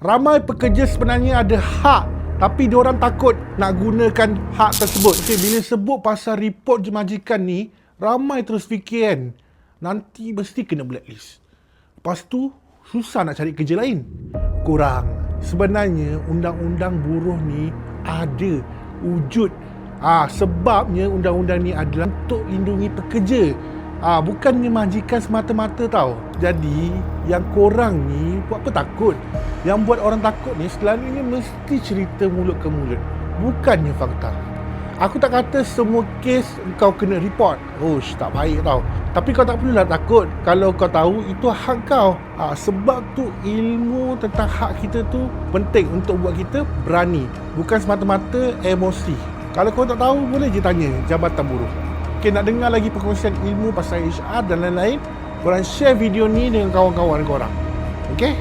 Ramai pekerja sebenarnya ada hak, tapi diorang takut nak gunakan hak tersebut. Okay, bila sebut pasal report je majikan ni, ramai terus fikir kan, nanti mesti kena blacklist. Lepas tu, susah nak cari kerja lain. Kurang. Sebenarnya, undang-undang buruh ni ada wujud. Sebabnya undang-undang ni adalah untuk lindungi pekerja. Bukannya majikan semata-mata tau. Jadi, yang korang ni buat apa takut? Yang buat orang takut ni selalunya mesti cerita mulut ke mulut, bukannya fakta. Aku tak kata semua kes kau kena report. Tak baik tau. Tapi kau tak perlulah takut kalau kau tahu itu hak kau. Sebab tu ilmu tentang hak kita tu penting untuk buat kita berani, bukan semata-mata emosi. Kalau kau tak tahu, boleh je tanya Jabatan Buruh. Okay, nak dengar lagi perkongsian ilmu pasal HR dan lain-lain, korang share video ni dengan kawan-kawan korang. Okay?